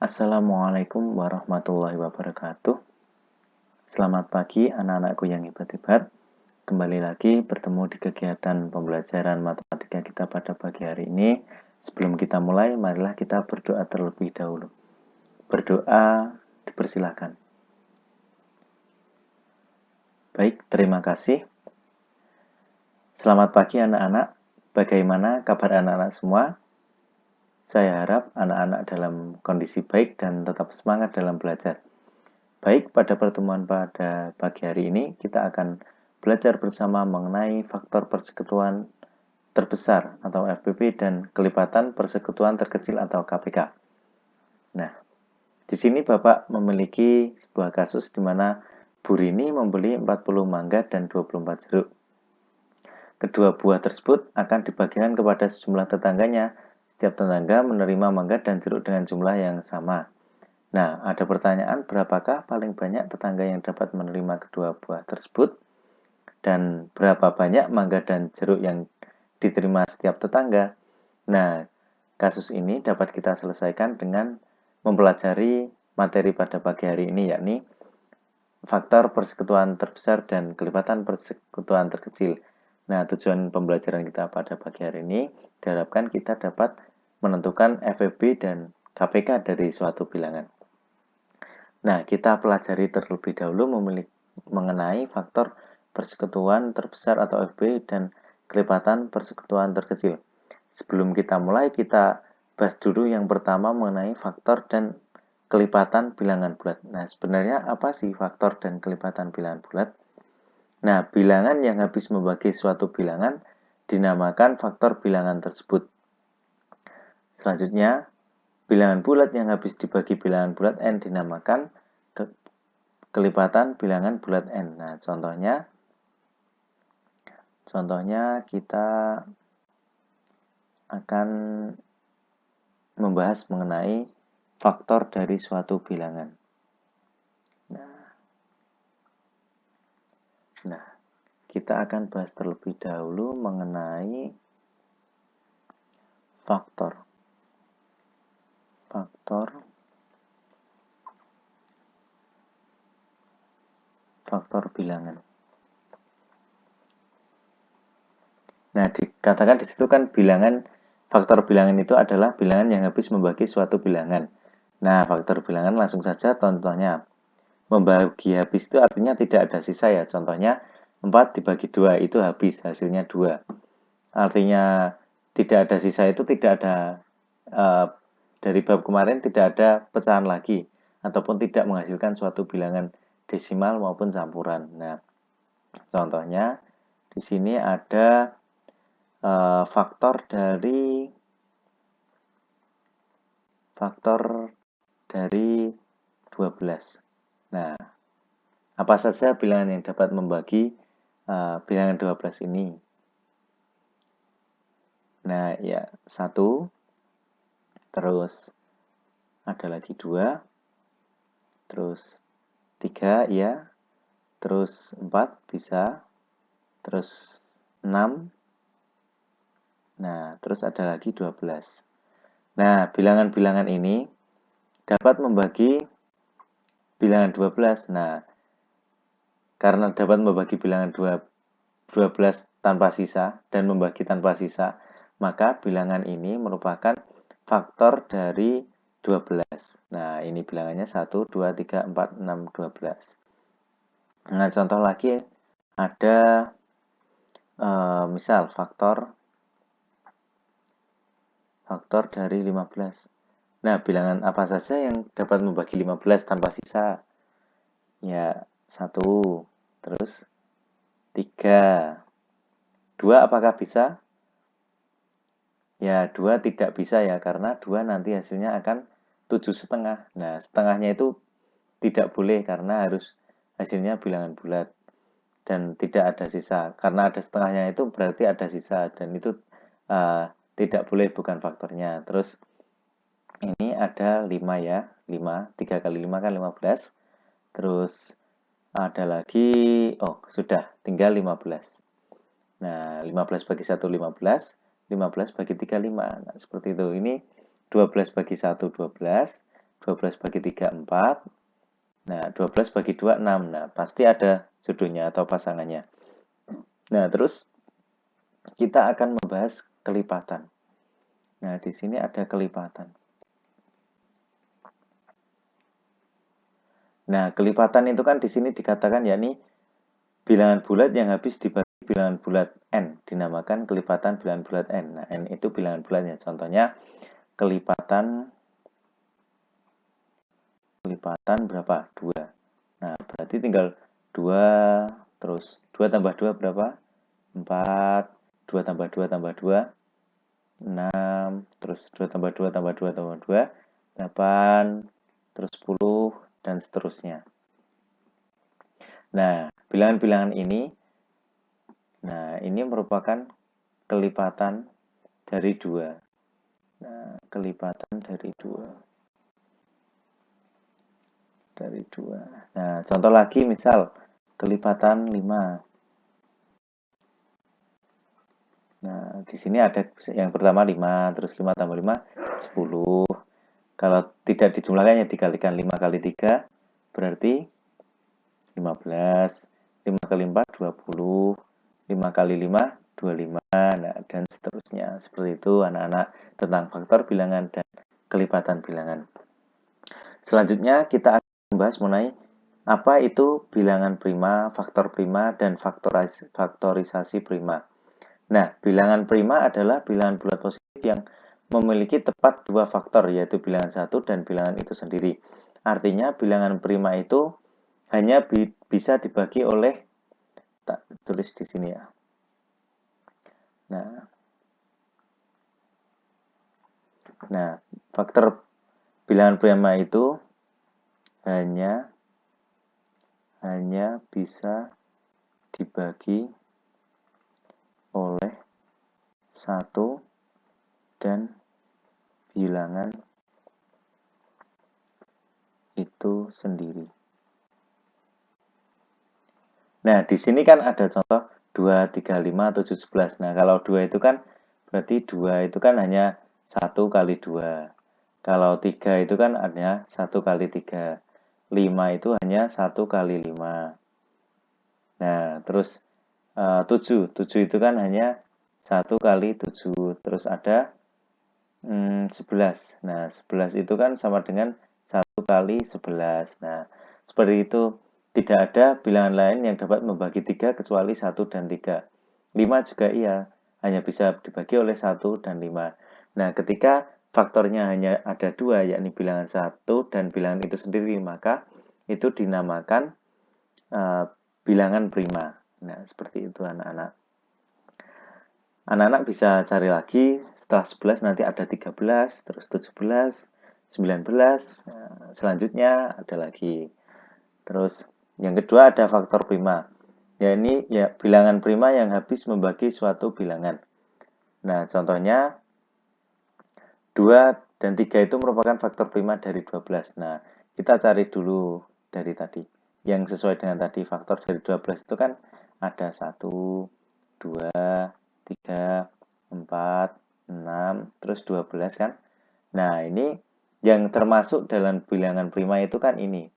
Assalamualaikum warahmatullahi wabarakatuh. Selamat pagi anak-anakku yang hebat-hebat. Kembali lagi bertemu di kegiatan pembelajaran matematika kita pada pagi hari ini. Sebelum kita mulai, marilah kita berdoa terlebih dahulu. Berdoa dipersilahkan. Baik, terima kasih. Selamat pagi anak-anak. Bagaimana kabar anak-anak semua? Saya harap anak-anak dalam kondisi baik dan tetap semangat dalam belajar. Baik, pada pertemuan pada pagi hari ini kita akan belajar bersama mengenai faktor persekutuan terbesar atau FPP dan kelipatan persekutuan terkecil atau KPK. Nah, di sini Bapak memiliki sebuah kasus di mana Bu Rini membeli 40 mangga dan 24 jeruk. Kedua buah tersebut akan dibagikan kepada sejumlah tetangganya. Setiap tetangga menerima mangga dan jeruk dengan jumlah yang sama. Nah, ada pertanyaan berapakah paling banyak tetangga yang dapat menerima kedua buah tersebut? Dan berapa banyak mangga dan jeruk yang diterima setiap tetangga? Nah, kasus ini dapat kita selesaikan dengan mempelajari materi pada pagi hari ini, yakni faktor persekutuan terbesar dan kelipatan persekutuan terkecil. Nah, tujuan pembelajaran kita pada pagi hari ini diharapkan kita dapat menentukan FEB dan KPK dari suatu bilangan. Nah, kita pelajari terlebih dahulu mengenai faktor persekutuan terbesar atau FB dan kelipatan persekutuan terkecil. Sebelum kita mulai, kita bahas dulu yang pertama mengenai faktor dan kelipatan bilangan bulat. Nah, sebenarnya apa sih faktor dan kelipatan bilangan bulat? Nah, bilangan yang habis membagi suatu bilangan dinamakan faktor bilangan tersebut. Selanjutnya, bilangan bulat yang habis dibagi bilangan bulat N dinamakan kelipatan bilangan bulat N. Nah, contohnya kita akan membahas mengenai faktor dari suatu bilangan. Nah, kita akan bahas terlebih dahulu mengenai faktor bilangan. Nah, dikatakan di situ kan faktor bilangan itu adalah bilangan yang habis membagi suatu bilangan. Nah, faktor bilangan langsung saja contohnya. Membagi habis itu artinya tidak ada sisa ya. Contohnya 4 dibagi 2 itu habis, hasilnya 2. Artinya tidak ada sisa itu tidak ada dari bab kemarin tidak ada pecahan lagi ataupun tidak menghasilkan suatu bilangan desimal maupun campuran. Nah, contohnya di sini ada faktor dari 12. Nah, apa saja bilangan yang dapat membagi bilangan 12 ini? Nah, ya 1, terus ada lagi 2, terus 3 ya, terus 4 bisa, terus 6, nah terus ada lagi 12. Nah, bilangan-bilangan ini dapat membagi bilangan 12. Nah, karena dapat membagi bilangan 12 tanpa sisa dan membagi tanpa sisa, maka bilangan ini merupakan faktor dari 12. Nah, ini bilangannya 1, 2, 3, 4, 6, 12. Nah, contoh lagi ada misal faktor dari 15. Nah, bilangan apa saja yang dapat membagi 15 tanpa sisa? Ya, 1, terus 3. 2 apakah bisa? Ya, 2 tidak bisa ya, karena 2 nanti hasilnya akan 7,5. Nah, setengahnya itu tidak boleh karena harus hasilnya bilangan bulat dan tidak ada sisa. Karena ada setengahnya itu berarti ada sisa dan itu tidak boleh, bukan faktornya. Terus ini ada 5 ya, 5, 3 kali 5 kan 15. Terus ada lagi, sudah, tinggal 15. Nah, 15 bagi 1, 15. 15 bagi 3, 5. Nah, seperti itu. Ini 12 bagi 1, 12. 12 bagi 3, 4. Nah, 12 bagi 2, 6. Nah, pasti ada jodohnya atau pasangannya. Nah, terus kita akan membahas kelipatan. Nah, di sini ada kelipatan. Nah, kelipatan itu kan di sini dikatakan yakni bilangan bulat yang habis dibagi bilangan bulat n, dinamakan kelipatan bilangan bulat n. Nah, n itu bilangan bulatnya. Contohnya kelipatan berapa? 2. Nah, berarti tinggal 2, terus 2 tambah 2 berapa? 4, 2 tambah 2 tambah 2, 6, terus 2 tambah 2 tambah 2 tambah 2, 8, terus 10, dan seterusnya. Nah, bilangan-bilangan ini, ini merupakan kelipatan dari 2. Nah, kelipatan dari 2. Nah, contoh lagi misal kelipatan 5. Nah, di sini ada yang pertama 5, terus 5 tambah 5, 10. Kalau tidak dijumlahkan ya dikalikan 5 kali 3, berarti 15. 5 kali 4, 20. 5 kali 5, 25. Nah, dan seterusnya. Seperti itu anak-anak tentang faktor bilangan dan kelipatan bilangan. Selanjutnya kita akan membahas mengenai apa itu bilangan prima, faktor prima, dan faktorisasi prima. Nah, bilangan prima adalah bilangan bulat positif yang memiliki tepat dua faktor, yaitu bilangan satu dan bilangan itu sendiri. Artinya, bilangan prima itu hanya bisa dibagi oleh, tak tulis di sini ya. Nah, faktor bilangan prima itu hanya bisa dibagi oleh satu dan bilangan itu sendiri. Nah, di sini kan ada contoh 2, 3, 5, 7, 11. Nah, kalau 2 itu kan berarti 2 itu kan hanya 1 kali 2. Kalau 3 itu kan hanya 1 kali 3. 5 itu hanya 1 kali 5. Nah, terus 7. 7 itu kan hanya 1 kali 7. Terus ada 11. Nah, 11 itu kan sama dengan 1 kali 11. Nah, seperti itu. Tidak ada bilangan lain yang dapat membagi 3 kecuali 1 dan 3. 5 juga iya, hanya bisa dibagi oleh 1 dan 5. Nah, ketika faktornya hanya ada 2, yakni bilangan 1 dan bilangan itu sendiri, maka itu dinamakan bilangan prima. Nah, seperti itu anak-anak. Anak-anak bisa cari lagi, setelah 11 nanti ada 13, terus 17, 19, selanjutnya ada lagi. Terus yang kedua ada faktor prima. Ya ini ya bilangan prima yang habis membagi suatu bilangan. Nah, contohnya 2 dan 3 itu merupakan faktor prima dari 12. Nah, kita cari dulu dari tadi. Yang sesuai dengan tadi faktor dari 12 itu kan ada 1, 2, 3, 4, 6, terus 12 kan. Nah, ini yang termasuk dalam bilangan prima itu kan ini.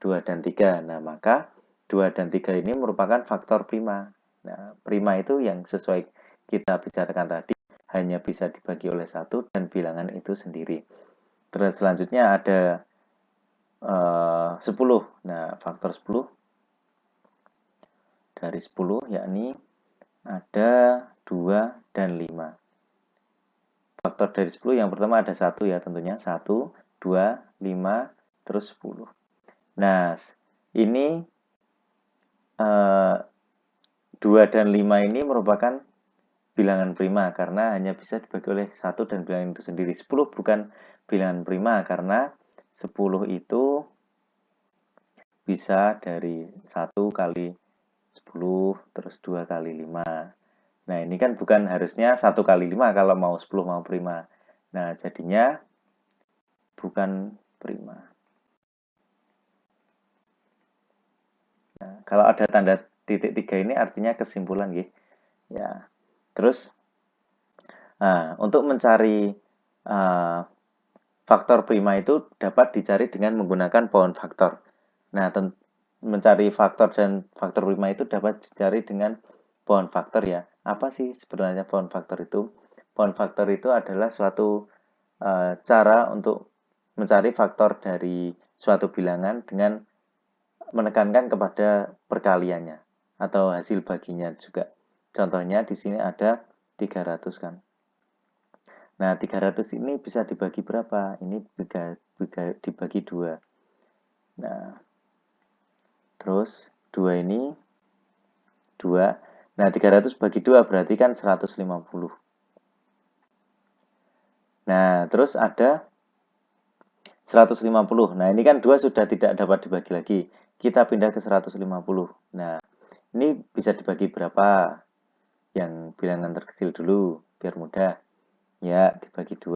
2 dan 3. Nah, maka 2 dan 3 ini merupakan faktor prima. Nah, prima itu yang sesuai kita bicarakan tadi hanya bisa dibagi oleh 1 dan bilangan itu sendiri. Terus selanjutnya ada 10. Nah, faktor 10 dari 10 yakni ada 2 dan 5. Faktor dari 10 yang pertama ada 1 ya tentunya. 1, 2, 5, terus 10. Nah, ini 2 dan 5 ini merupakan bilangan prima karena hanya bisa dibagi oleh 1 dan bilangan itu sendiri. 10 bukan bilangan prima karena 10 itu bisa dari 1 kali 10 terus 2 kali 5. Nah, ini kan bukan harusnya 1 kali 5 kalau mau 10 mau prima. Nah, jadinya bukan prima. Nah, kalau ada tanda titik 3 ini artinya kesimpulan gitu. Ya. Terus untuk mencari faktor prima itu dapat dicari dengan menggunakan pohon faktor. Nah, mencari faktor dan faktor prima itu dapat dicari dengan pohon faktor ya. Apa sih sebenarnya pohon faktor itu? Pohon faktor itu adalah suatu cara untuk mencari faktor dari suatu bilangan dengan menekankan kepada perkaliannya atau hasil baginya juga. Contohnya di sini ada 300 kan. Nah, 300 ini bisa dibagi berapa? Ini dibagi 2. Nah, terus 2 ini 2. Nah, 300 bagi 2 berarti kan 150. Nah, terus ada 150. Nah, ini kan 2 sudah tidak dapat dibagi lagi. Kita pindah ke 150. Nah, ini bisa dibagi berapa? Yang bilangan terkecil dulu, biar mudah. Ya, dibagi 2,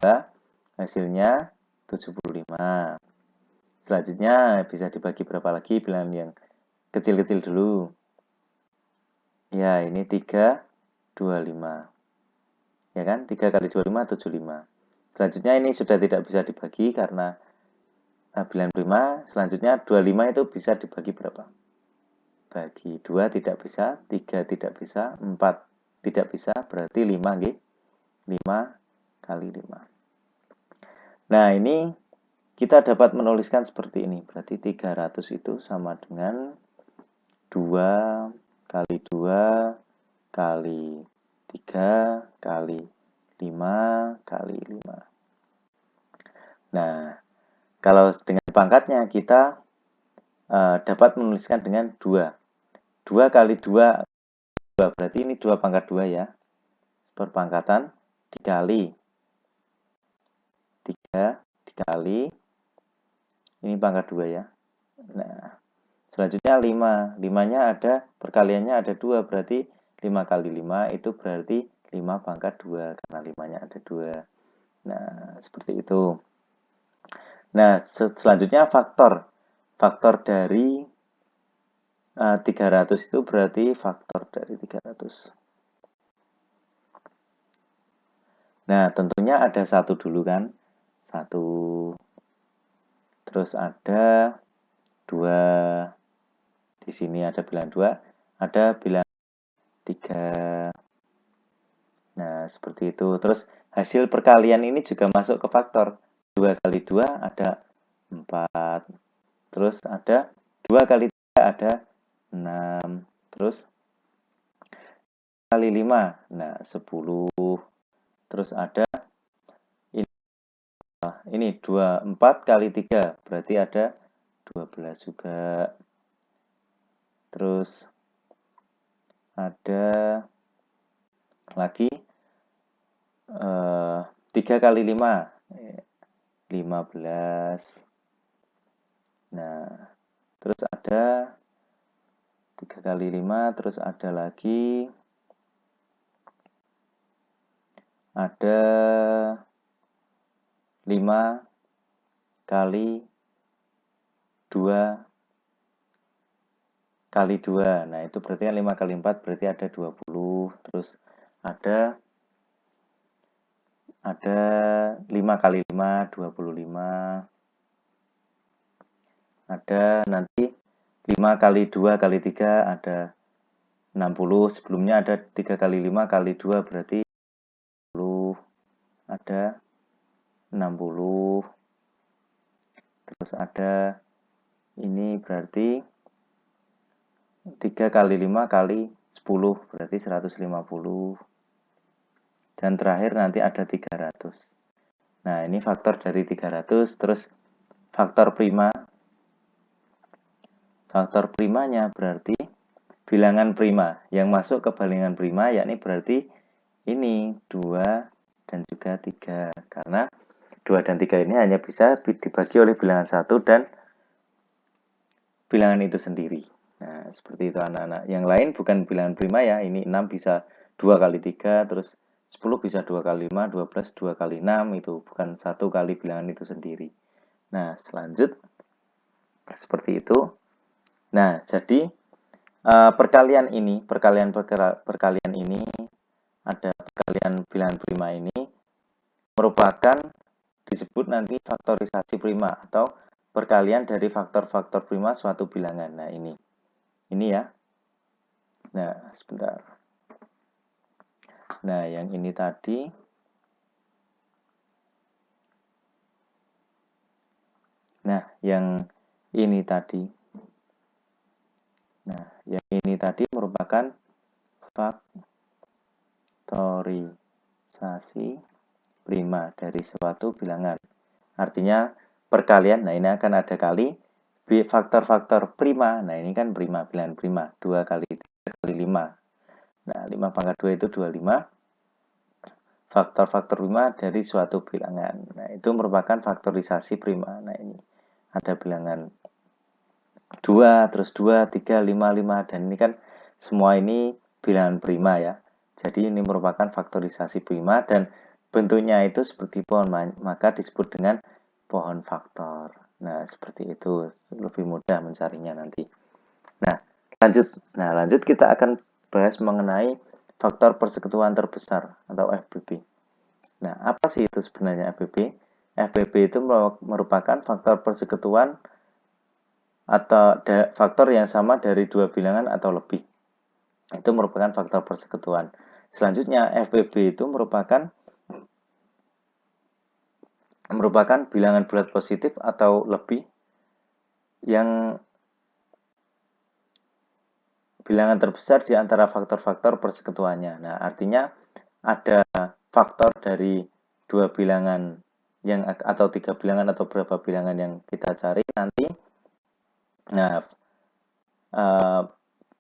hasilnya 75. Selanjutnya bisa dibagi berapa lagi bilangan yang kecil-kecil dulu. Ya, ini 325. Ya kan? 3 kali 25, 75. Selanjutnya ini sudah tidak bisa dibagi karena bilangan prima. Selanjutnya 25 itu bisa dibagi berapa? Bagi 2 tidak bisa, 3 tidak bisa, 4 tidak bisa, berarti 5 nggih. 5 kali 5. Nah, ini kita dapat menuliskan seperti ini. Berarti 300 itu sama dengan 2 kali 2 kali 3 kali 5 kali 5. Nah, kalau dengan pangkatnya kita dapat menuliskan dengan 2. 2 kali 2, berarti ini 2 pangkat 2 ya. Perpangkatan dikali 3 dikali, ini pangkat 2 ya. Nah, selanjutnya 5. 5-nya ada, perkaliannya ada 2, berarti 5 kali 5 itu berarti 5 pangkat 2, karena 5-nya ada 2. Nah, seperti itu. Nah, selanjutnya faktor. Faktor dari 300 itu berarti faktor dari 300. Nah, tentunya ada 1 dulu kan. 1. Terus ada 2. Di sini ada bilangan 2. Ada bilangan 3. Nah, seperti itu. Terus hasil perkalian ini juga masuk ke faktor. 2 kali 2 ada 4. Terus ada 2 kali 3 ada 6. Terus kali 5. Nah, 10. Terus ada ini 4 kali 3. Berarti ada 12 juga. Terus ada lagi 3 kali 5. 15. Nah, terus ada 3 kali 5, terus ada lagi ada 5 kali 2 kali 2. Nah, itu berarti kan 5 kali 4 berarti ada 20. Terus ada 5 kali 5, 25. Ada nanti 5 kali 2 kali 3 ada 60. Sebelumnya ada 3 kali 5 kali 2 berarti 10. Ada 60. Terus ada ini berarti 3 kali 5 kali 10 berarti 150. Dan terakhir nanti ada 300. Nah, ini faktor dari 300. Terus faktor prima. Faktor primanya berarti bilangan prima. Yang masuk ke bilangan prima yakni berarti ini 2 dan juga 3. Karena 2 dan 3 ini hanya bisa dibagi oleh bilangan 1 dan bilangan itu sendiri. Nah, seperti itu anak-anak. Yang lain bukan bilangan prima ya. Ini 6 bisa 2 kali 3, terus 10 bisa 2 kali 5, 12 2 kali 6. Itu bukan 1 kali bilangan itu sendiri. Nah, selanjut seperti itu. Nah, jadi perkalian ini ada perkalian bilangan prima ini merupakan disebut nanti faktorisasi prima atau perkalian dari faktor-faktor prima suatu bilangan. Nah, ini ya. Nah, sebentar. Nah, yang ini tadi. Nah, yang ini tadi. Nah, yang ini tadi merupakan faktorisasi prima dari suatu bilangan. Artinya perkalian, nah ini akan ada kali faktor-faktor prima. Nah, ini kan prima, bilangan prima. 2 kali 3 kali 5. Nah, 5 pangkat 2 itu 25. Faktor-faktor prima dari suatu bilangan. Nah, itu merupakan faktorisasi prima. Nah, ini ada bilangan 2, terus 2, 3, 5, 5. Dan ini kan semua ini bilangan prima ya. Jadi ini merupakan faktorisasi prima dan bentuknya itu seperti pohon, maka disebut dengan pohon faktor. Nah, seperti itu. Lebih mudah mencarinya nanti. Nah, lanjut kita akan bahas mengenai faktor persekutuan terbesar atau FPB. Nah, apa sih itu sebenarnya FPB? FPB itu merupakan faktor persekutuan atau faktor yang sama dari dua bilangan atau lebih. Itu merupakan faktor persekutuan. Selanjutnya, FPB itu merupakan bilangan bulat positif atau lebih yang bilangan terbesar di antara faktor-faktor persekutuannya. Nah, artinya ada faktor dari dua bilangan yang atau tiga bilangan atau berapa bilangan yang kita cari nanti. Nah,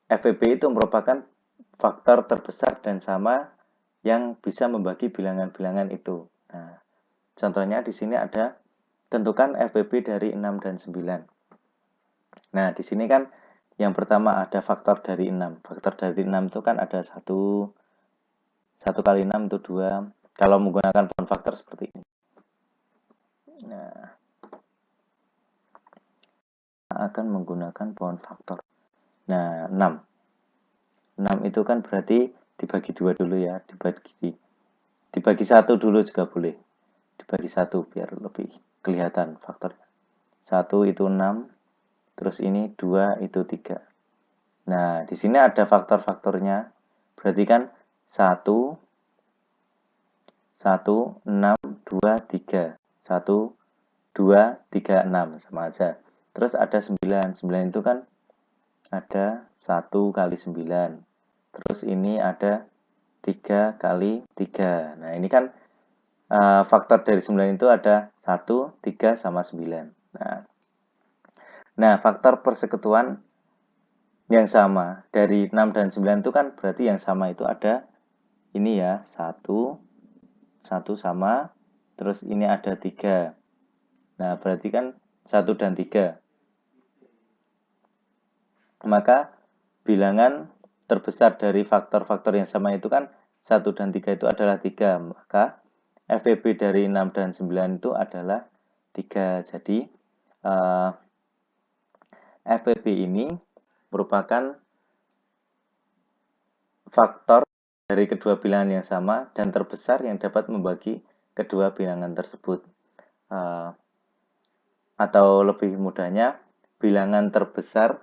FPB itu merupakan faktor terbesar dan sama yang bisa membagi bilangan-bilangan itu. Nah, contohnya di sini ada tentukan FPB dari 6 dan 9. Nah, di sini kan yang pertama ada faktor dari 6. Faktor dari 6 itu kan ada 1 kali 6 itu 2. Kalau menggunakan pohon faktor seperti ini. Nah, akan menggunakan pohon faktor. Nah, 6. 6 itu kan berarti dibagi 2 dulu ya, dibagi 1 dulu juga boleh. Dibagi 1 biar lebih kelihatan faktornya. 1 itu 6, terus ini 2 itu 3. Nah, di sini ada faktor-faktornya. Berarti kan 1 6 2 3. 1 2 3 6 sama aja. Terus ada 9. 9 itu kan ada 1 kali 9. Terus ini ada 3 kali 3. Nah, ini kan faktor dari 9 itu ada 1, 3, sama 9. Nah, faktor persekutuan yang sama dari 6 dan 9 itu kan berarti yang sama itu ada ini ya, 1 sama, terus ini ada 3. Nah, berarti kan 1 dan 3. Maka bilangan terbesar dari faktor-faktor yang sama itu kan 1 dan 3 itu adalah 3. Maka FPB dari 6 dan 9 itu adalah 3. Jadi FPB ini merupakan faktor dari kedua bilangan yang sama dan terbesar yang dapat membagi kedua bilangan tersebut. Atau lebih mudahnya, bilangan terbesar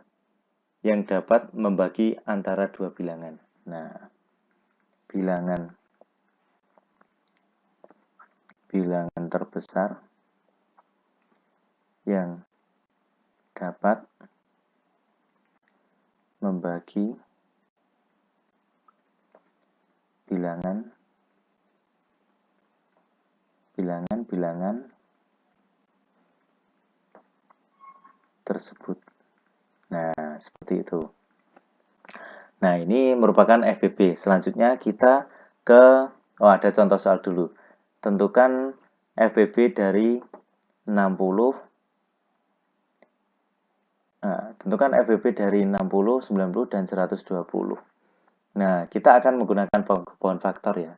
yang dapat membagi antara dua bilangan. Nah, bilangan terbesar yang dapat membagi bilangan tersebut. Nah, seperti itu. Nah, ini merupakan FPB. Selanjutnya kita ke ada contoh soal dulu. Tentukan FPB dari 60. Nah, tentukan FPB dari 60, 90, dan 120. Nah, kita akan menggunakan pohon faktor ya.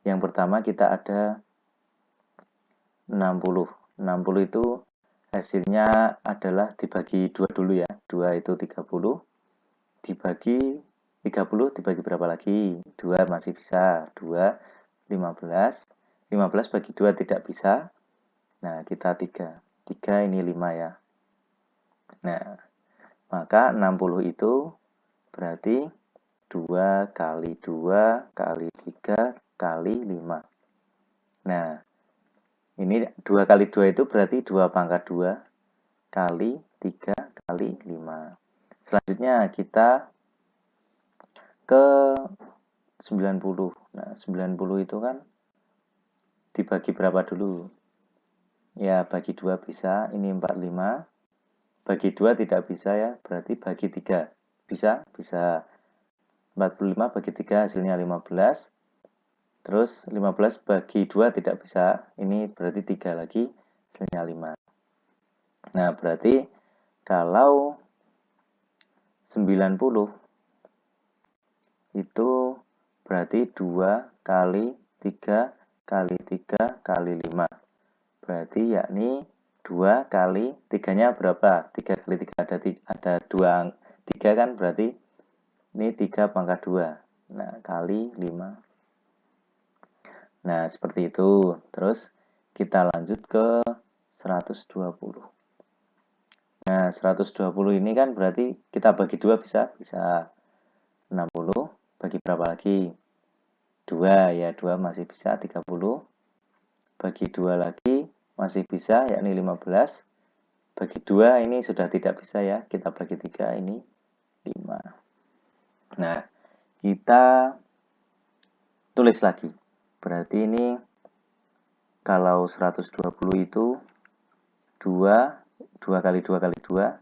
Yang pertama kita ada 60. 60 itu hasilnya adalah dibagi 2 dulu ya. 2 itu 30. Dibagi 30 dibagi berapa lagi? 2 masih bisa. 2, 15. 15 bagi 2 tidak bisa. Nah, kita 3. 3 ini 5 ya. Nah, maka 60 itu berarti 2 kali 2 kali 3 kali 5. Nah, ini 2 kali 2 itu berarti 2 pangkat 2 kali 3 kali 5. Selanjutnya kita ke 90. Nah, 90 itu kan dibagi berapa dulu? Ya, bagi 2 bisa, ini 45. Bagi 2 tidak bisa ya, berarti bagi 3. Bisa? Bisa. 45 bagi 3 hasilnya 15. Terus 15 bagi 2 tidak bisa, ini berarti 3 lagi, hasilnya 5. Nah, berarti kalau 90 itu berarti 2 kali 3 kali 3 kali 5. Berarti yakni 2 kali 3-nya berapa? 3 kali 3 ada 2, 3 kan berarti ini 3 pangkat 2. Nah, kali 5. Nah, seperti itu. Terus kita lanjut ke 120. Nah, 120 ini kan berarti kita bagi 2 bisa? Bisa. 60 bagi berapa lagi? 2 ya, 2 masih bisa 30. Bagi 2 lagi masih bisa, yakni 15. Bagi 2 ini sudah tidak bisa ya, kita bagi 3 ini 5. Nah, kita tulis lagi. Berarti ini kalau 120 itu 2, 2 kali 2 kali 2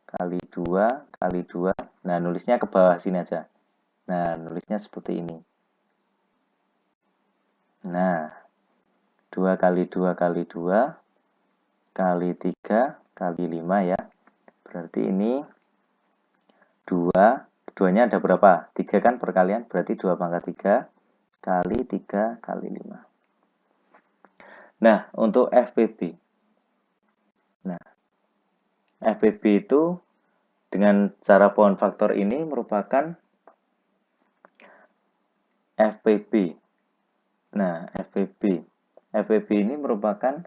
kali 2 kali 2. Nah, nulisnya ke bawah sini aja. Nah, nulisnya seperti ini. Nah, 2 kali 2 kali 2 kali 3 kali 5 ya. Berarti ini 2, 2-nya ada berapa? 3 kan perkalian, berarti 2 pangkat 3 kali 3 kali 5. Nah, untuk FPB. Nah, FPB itu dengan cara pohon faktor ini merupakan FPB. Nah, FPB. FPB ini merupakan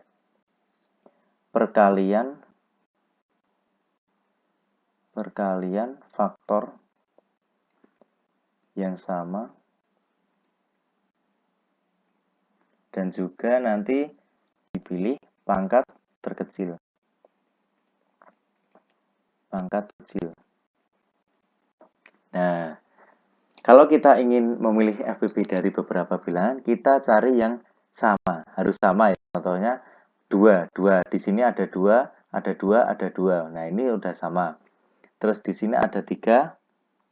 perkalian faktor yang sama dan juga nanti dipilih pangkat terkecil. Pangkat kecil. Nah, kalau kita ingin memilih FPB dari beberapa bilangan, kita cari yang sama, harus sama ya. Contohnya 2, 2. Di sini ada 2, ada 2, ada 2. Nah, ini udah sama. Terus di sini ada 3,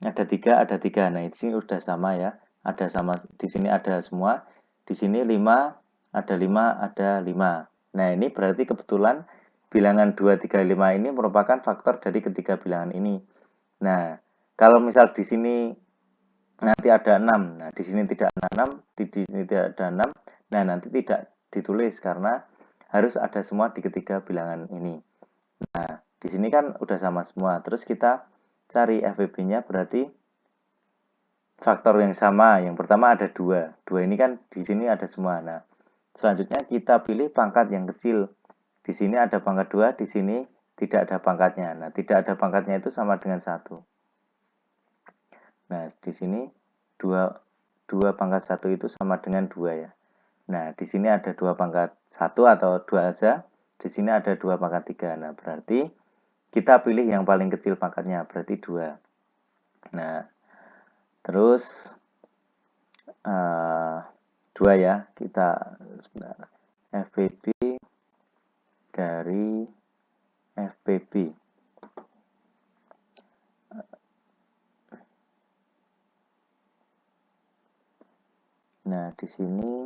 ada 3, ada 3. Nah, di sini udah sama ya. Ada sama, di sini ada semua. Di sini 5, ada 5, ada 5. Nah, ini berarti kebetulan bilangan 2, 3, 5 ini merupakan faktor dari ketiga bilangan ini. Nah, kalau misal di sini nanti ada 6, nah di sini tidak ada 6, di sini tidak ada 6, nah nanti tidak ditulis karena harus ada semua di ketiga bilangan ini. Nah, di sini kan udah sama semua. Terus kita cari FPB-nya berarti faktor yang sama. Yang pertama ada 2. 2 ini kan di sini ada semua. Nah, selanjutnya kita pilih pangkat yang kecil. Di sini ada pangkat 2, di sini tidak ada pangkatnya. Nah, tidak ada pangkatnya itu sama dengan 1. Nah, di sini 2 pangkat 1 itu sama dengan 2 ya. Nah, di sini ada 2 pangkat 1 atau 2 aja. Di sini ada 2 pangkat 3. Nah, berarti kita pilih yang paling kecil pangkatnya, berarti 2. Nah, terus 2 ya, kita sebentar. FPB dari FPB. Nah, di sini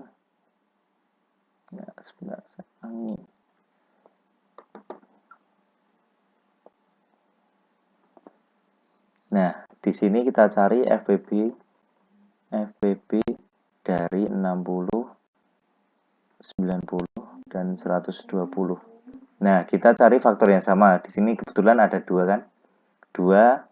ya, sebentar saya ulangi. Nah, di sini kita cari FPB dari 60, 90 dan 120. Nah, kita cari faktor yang sama. Di sini kebetulan ada 2 kan? 2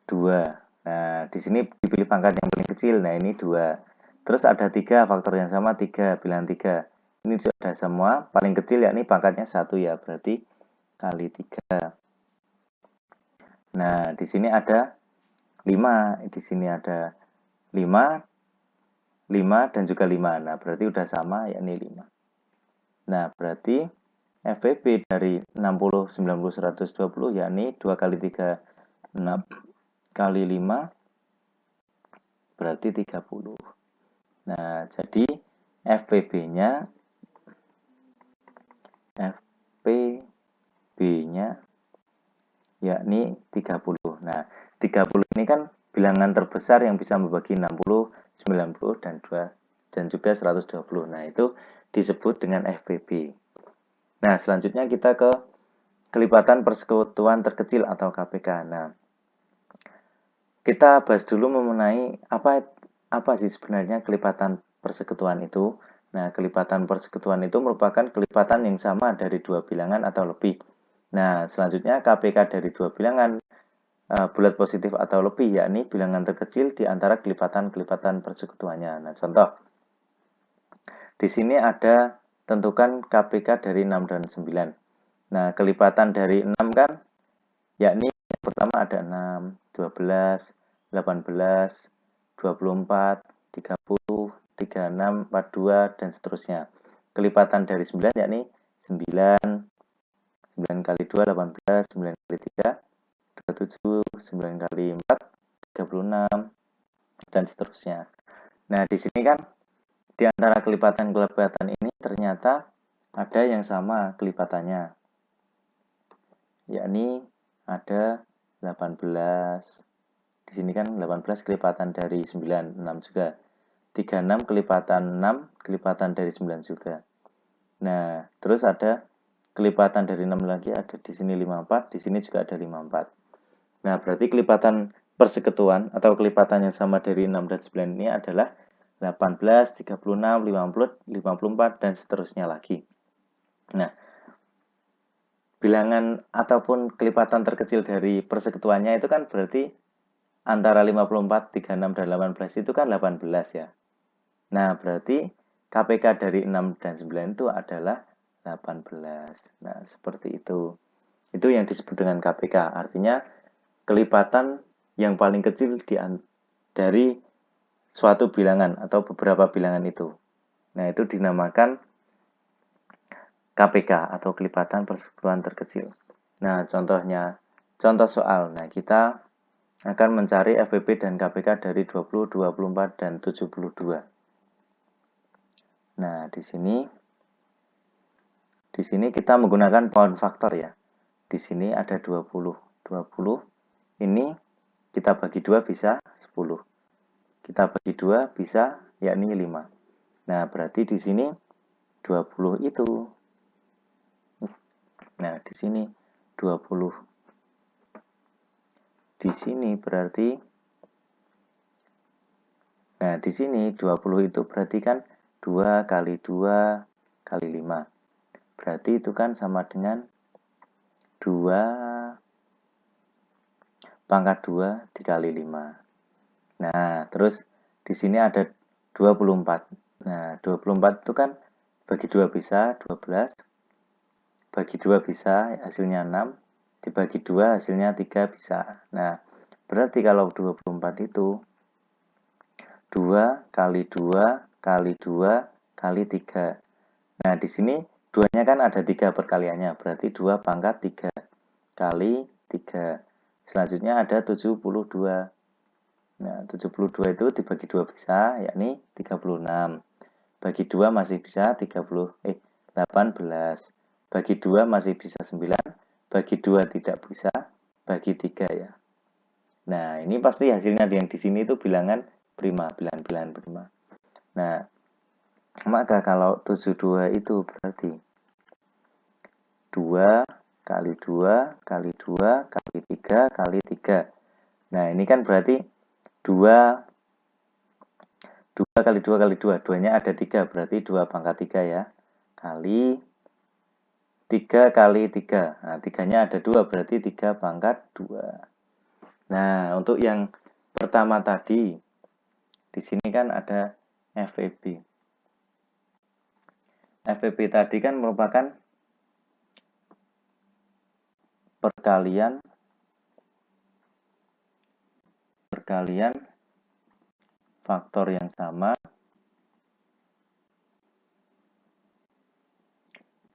2. Nah, di sini dipilih pangkat yang paling kecil. Nah, ini 2. Terus ada 3, faktor yang sama 3, bilangan 3. Ini sudah semua, paling kecil yakni pangkatnya 1 ya, berarti kali 3. Nah, di sini ada 5, di sini ada 5, 5 dan juga 5. Nah, berarti udah sama yakni 5. Nah, berarti FVP dari 60, 90, 120 yakni 2 kali 3, 6 kali 5 berarti 30. Nah, jadi FVP-nya yakni 30. Nah, 30 ini kan bilangan terbesar yang bisa membagi 60, 90 dan juga 120. Nah, itu disebut dengan FVP. Nah, selanjutnya kita ke kelipatan persekutuan terkecil atau KPK. Nah, kita bahas dulu mengenai apa sih sebenarnya kelipatan persekutuan itu. Nah, kelipatan persekutuan itu merupakan kelipatan yang sama dari dua bilangan atau lebih. Nah, selanjutnya KPK dari dua bilangan bulat positif atau lebih, yakni bilangan terkecil di antara kelipatan-kelipatan persekutuannya. Nah, contoh. Di sini ada tentukan KPK dari 6 dan 9. Nah, kelipatan dari 6 kan, yakni yang pertama ada 6, 12, 18, 24, 30, 36, 42, dan seterusnya. Kelipatan dari 9 yakni 9, 9 kali 2, 18, 9 kali 3, 27, 9 kali 4, 36, dan seterusnya. Nah, di sini kan di antara kelipatan-kelipatan ini ternyata ada yang sama kelipatannya, yakni ada 18. Di sini kan 18 kelipatan dari 9, 6 juga. 36 kelipatan 6, kelipatan dari 9 juga. Nah, terus ada kelipatan dari 6 lagi, ada di sini 54, di sini juga ada 54. Nah, berarti kelipatan persekutuan atau kelipatan yang sama dari 6 dan 9 ini adalah 18, 36, 50, 54, dan seterusnya lagi. Nah, bilangan ataupun kelipatan terkecil dari persekutuannya itu kan berarti antara 54, 36, dan 18 itu kan 18 ya. Nah, berarti KPK dari 6 dan 9 itu adalah 18. Nah, seperti itu. Itu yang disebut dengan KPK. Artinya kelipatan yang paling kecil dari suatu bilangan atau beberapa bilangan itu. Nah, itu dinamakan KPK atau kelipatan persekutuan terkecil. Nah, contoh soal. Nah, kita akan mencari FVP dan KPK dari 20, 24, dan 72. Nah, di sini kita menggunakan pound factor ya. Di sini ada 20. 20 ini kita bagi 2 bisa 10. Kita bagi 2 bisa yakni 5. Nah, berarti di sini 20 itu. Nah, di sini 20. Di sini berarti Nah, di sini 20 itu berarti kan 2 kali 2 kali 5. Berarti itu kan sama dengan 2 pangkat 2 dikali 5. Nah, terus di sini ada 24. Nah, 24 itu kan bagi 2 bisa 12. Bagi 2 bisa hasilnya 6. Dibagi 2 hasilnya 3 bisa. Nah, berarti kalau 24 itu 2 kali 2 kali 2 kali 3. Nah, di sini 2-nya kan ada 3 perkaliannya, berarti 2 pangkat 3 kali 3. Selanjutnya ada 72. Nah, 72 itu dibagi 2 bisa, yakni 36. Bagi 2 masih bisa 18. Bagi 2 masih bisa 9. Bagi 2 tidak bisa, bagi 3 ya. Nah, ini pasti hasilnya yang di sini itu bilangan prima, bilangan prima. Nah, maka kalau 72 itu berarti 2 kali 2 kali 2 kali 3 kali 3. Nah, ini kan berarti 2 kali 2 kali 2. 2-nya ada 3, berarti 2 pangkat 3 ya. Kali 3 kali 3. Nah, 3-nya ada 2, berarti 3 pangkat 2. Nah, untuk yang pertama tadi, di sini kan ada FVP. FPP tadi kan merupakan perkalian faktor yang sama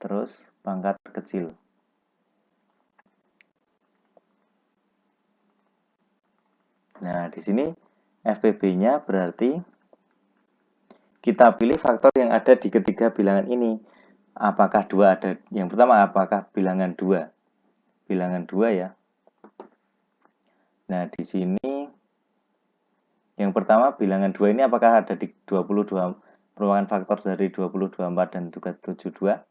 terus pangkat kecil. Nah, di sini FPB-nya berarti kita pilih faktor yang ada di ketiga bilangan ini. Apakah dua ada? Yang pertama, apakah bilangan 2? Bilangan 2 ya. Nah, di sini yang pertama bilangan 2 ini apakah ada di 22 merupakan faktor dari 20, 24 dan juga 72?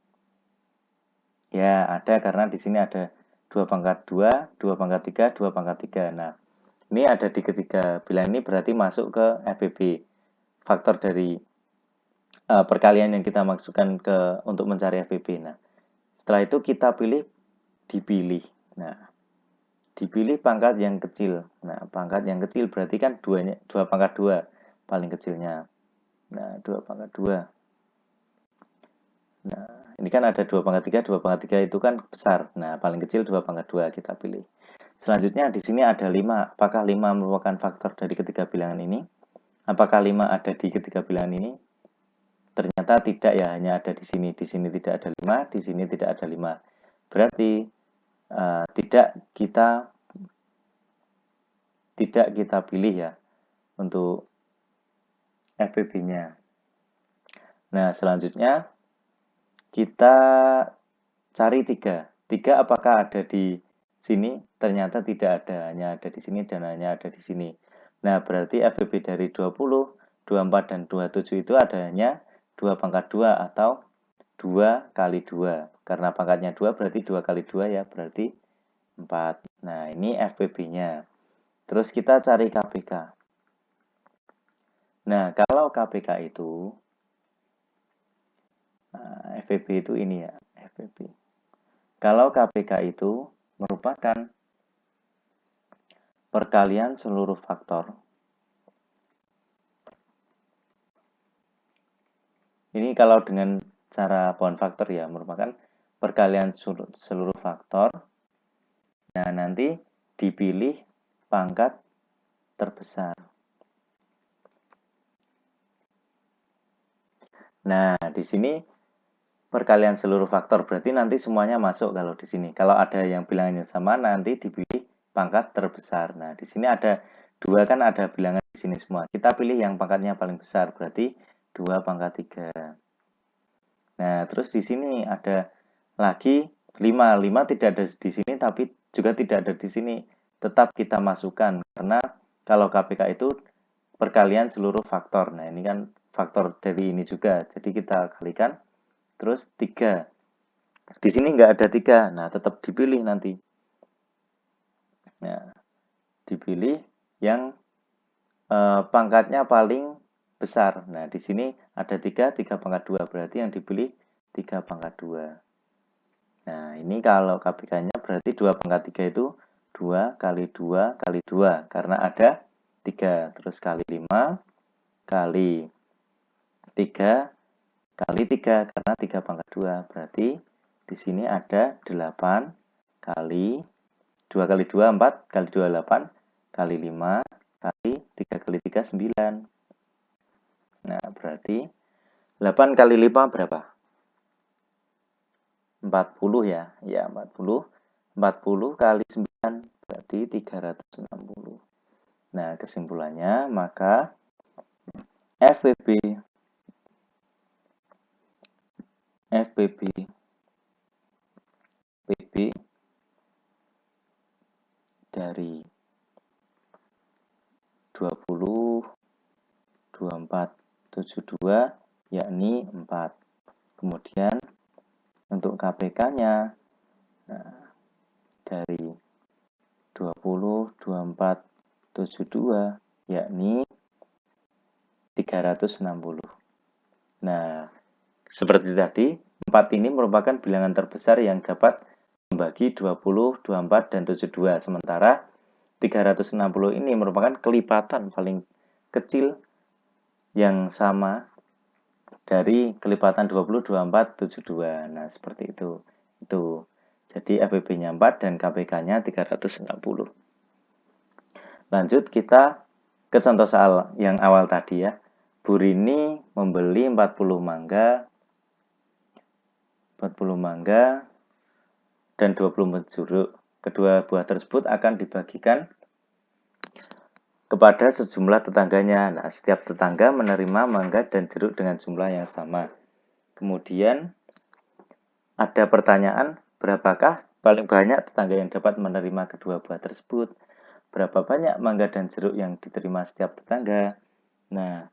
Ya, ada karena di sini ada 2 pangkat 2, 2 pangkat 3, 2 pangkat 3. Nah, ini ada di ketiga bilangan ini berarti masuk ke FPB. Faktor dari perkalian yang kita masukkan untuk mencari FPB. Nah, setelah itu kita dipilih. Nah, dipilih pangkat yang kecil. Nah, pangkat yang kecil berarti kan 2 pangkat 2 paling kecilnya. Nah, 2 pangkat 2. Nah, ini kan ada 2 pangkat 3, 2 pangkat 3 itu kan besar. Nah, paling kecil 2 pangkat 2 kita pilih. Selanjutnya di sini ada 5. Apakah 5 merupakan faktor dari ketiga bilangan ini? Apakah 5 ada di ketiga bilangan ini? Ternyata tidak ya, hanya ada di sini. Di sini tidak ada 5, di sini tidak ada 5. Berarti tidak kita pilih ya untuk FPB-nya. Nah, selanjutnya kita cari 3. 3 apakah ada di sini? Ternyata tidak ada, hanya ada di sini dan hanya ada di sini. Nah, berarti FPB dari 20, 24, dan 27 itu adanya 2 pangkat 2 atau 2 kali 2. Karena pangkatnya 2 berarti 2 kali 2 ya, berarti 4. Nah, ini FPB-nya. Terus kita cari KPK. Nah, kalau KPK itu FPB itu ini ya, FPB. Kalau KPK itu merupakan perkalian seluruh faktor. Ini kalau dengan cara bound faktor ya, merupakan perkalian seluruh faktor. Nah, nanti dipilih pangkat terbesar. Nah, di sini perkalian seluruh faktor berarti nanti semuanya masuk kalau di sini. Kalau ada yang bilangannya sama nanti dipilih pangkat terbesar. Nah, di sini ada 2 kan ada bilangan di sini semua. Kita pilih yang pangkatnya paling besar berarti 2 pangkat 3. Nah, terus di sini ada lagi 5. 5 tidak ada di sini tapi juga tidak ada di sini. Tetap kita masukkan karena kalau KPK itu perkalian seluruh faktor. Nah, ini kan faktor dari ini juga. Jadi kita kalikan terus 3. Di sini nggak ada 3. Nah, tetap dipilih nanti. Nah, dipilih yang pangkatnya paling besar. Nah, di sini ada 3, 3 pangkat 2. Berarti yang dipilih 3 pangkat 2. Nah, ini kalau KPK-nya berarti 2 pangkat 3 itu 2 kali 2 kali 2. Karena ada 3. Terus kali 5 kali 3 kali 3. Karena 3 pangkat 2. Berarti di sini ada 8 kali 2 kali 2, 4 kali 2, 8 kali 5 kali 3 kali 3, 9. Nah, berarti 8 kali 5 berapa? 40 ya. Ya, 40. 40 kali 9 berarti 360. Nah, kesimpulannya maka FPB dari 20, 24, 72 yakni 4. Kemudian untuk KPK-nya dari 20, 24, 72 yakni 360. Nah, seperti tadi, 4 ini merupakan bilangan terbesar yang dapat membagi 20, 24, dan 72. Sementara 360 ini merupakan kelipatan paling kecil yang sama dari kelipatan 20, 24, 72. Nah, seperti itu. Itu. Jadi FBB-nya 4 dan KPK-nya 360. Lanjut kita ke contoh soal yang awal tadi ya. Bu Rini membeli 40 mangga dan 20 jeruk. Kedua buah tersebut akan dibagikan kepada sejumlah tetangganya. Nah, setiap tetangga menerima mangga dan jeruk dengan jumlah yang sama. Kemudian ada pertanyaan, berapakah paling banyak tetangga yang dapat menerima kedua buah tersebut? Berapa banyak mangga dan jeruk yang diterima setiap tetangga? Nah,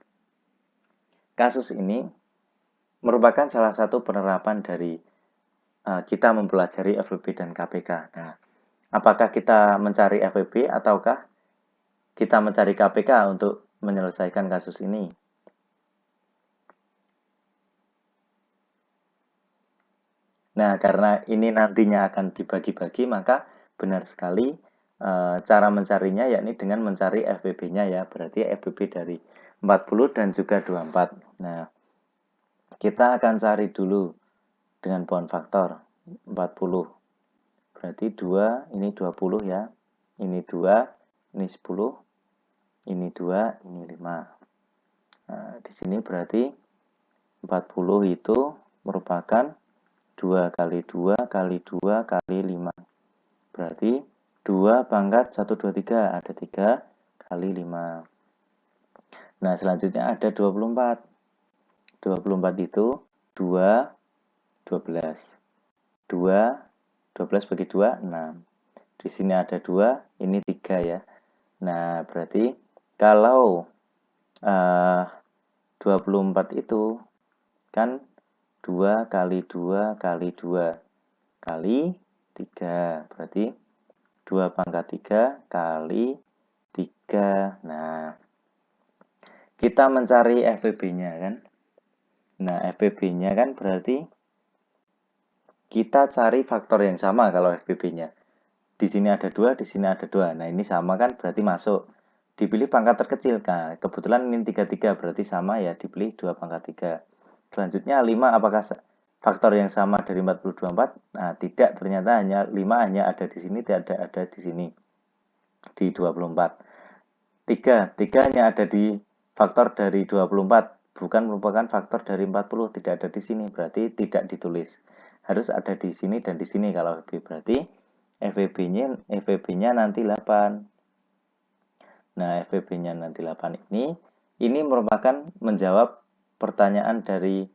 kasus ini merupakan salah satu penerapan dari kita mempelajari FWB dan KPK. Nah, apakah kita mencari FWB ataukah kita mencari KPK untuk menyelesaikan kasus ini? Nah, karena ini nantinya akan dibagi-bagi, maka benar sekali cara mencarinya yakni dengan mencari FBB-nya ya. Berarti FBB dari 40 dan juga 24. Nah, kita akan cari dulu dengan pohon faktor 40. Berarti 2, ini 20 ya. Ini 2, ini 10, ini 2, ini 5. Nah, di sini berarti 40 itu merupakan 2 kali 2 kali 2 kali 5. Berarti 2 pangkat 1, 2, 3. Ada 3 kali 5. Nah, selanjutnya ada 24. 24 itu 2, 12. 2, 12 bagi 2, 6. Di sini ada 2, ini 3 ya. Nah, berarti kalau 24 itu kan 2 kali 2 kali 2 kali 3. Berarti 2 pangkat 3 kali 3. Nah, kita mencari FBB-nya kan. Nah, FBB-nya kan berarti kita cari faktor yang sama kalau FBB-nya. Di sini ada 2, di sini ada 2. Nah, ini sama kan berarti masuk. Dipilih pangkat terkecil. Nah, kebetulan ini 33 berarti sama ya, dipilih 2 pangkat 3. Selanjutnya 5 apakah faktor yang sama dari 40, 24? Nah, tidak, ternyata 5 hanya ada di sini, tidak ada di sini. Di 24. 3 hanya ada di faktor dari 24, bukan merupakan faktor dari 40, tidak ada di sini, berarti tidak ditulis. Harus ada di sini dan di sini kalau FB, berarti FVB-nya nanti 8. Nah, FVB-nya nanti 8 ini merupakan menjawab pertanyaan dari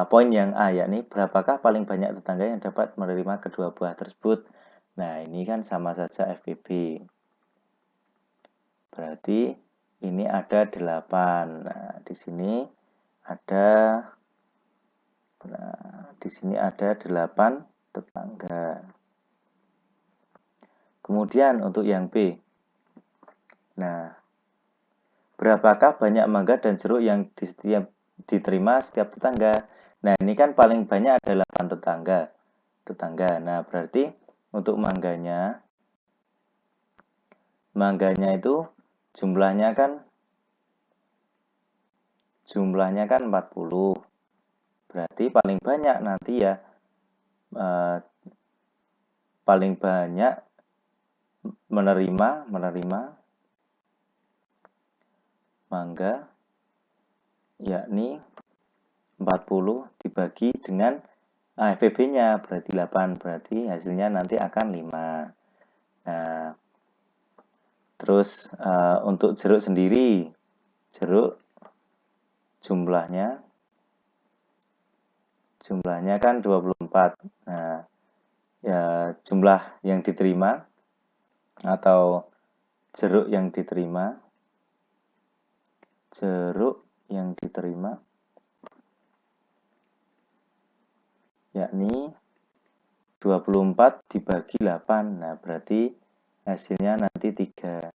poin yang A, yakni berapakah paling banyak tetangga yang dapat menerima kedua buah tersebut. Nah, ini kan sama saja FVB. Berarti ini ada 8. Nah, di sini ada 8 tetangga. Kemudian untuk yang B. Nah, berapakah banyak mangga dan jeruk yang diterima setiap tetangga? Nah, ini kan paling banyak ada 8 tetangga. Nah, berarti untuk mangganya itu jumlahnya kan 40. Berarti paling banyak nanti ya paling banyak menerima mangga yakni 40 dibagi dengan FVB-nya berarti 8, berarti hasilnya nanti akan 5. Nah, terus untuk jeruk sendiri, jeruk jumlahnya kan 24. Nah, ya jumlah yang diterima atau jeruk yang diterima yakni 24 dibagi 8. Nah, berarti hasilnya nanti 3.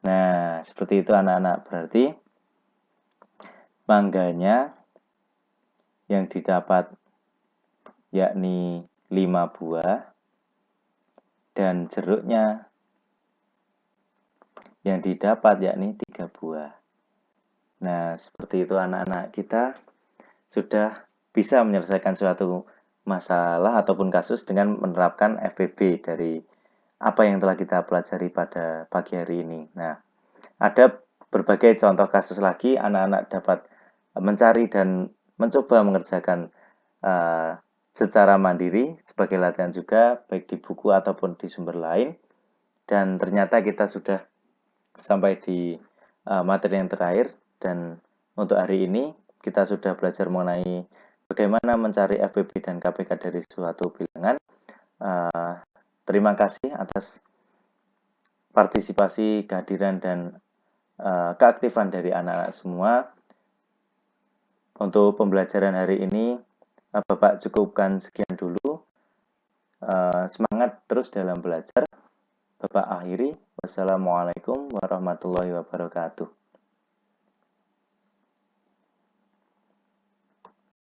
Nah, seperti itu anak-anak. Berarti mangganya yang didapat yakni 5 buah dan jeruknya yang didapat yakni 3 buah. Nah, seperti itu anak-anak kita sudah bisa menyelesaikan suatu masalah ataupun kasus dengan menerapkan FPB dari apa yang telah kita pelajari pada pagi hari ini. Nah, ada berbagai contoh kasus lagi anak-anak dapat mencari dan mencoba mengerjakan secara mandiri sebagai latihan juga baik di buku ataupun di sumber lain. Dan ternyata kita sudah sampai di materi yang terakhir dan untuk hari ini kita sudah belajar mengenai bagaimana mencari FPB dan KPK dari suatu bilangan. Terima kasih atas partisipasi, kehadiran, dan keaktifan dari anak-anak semua. Untuk pembelajaran hari ini, Bapak cukupkan sekian dulu. Semangat terus dalam belajar. Bapak akhiri. Wassalamualaikum warahmatullahi wabarakatuh.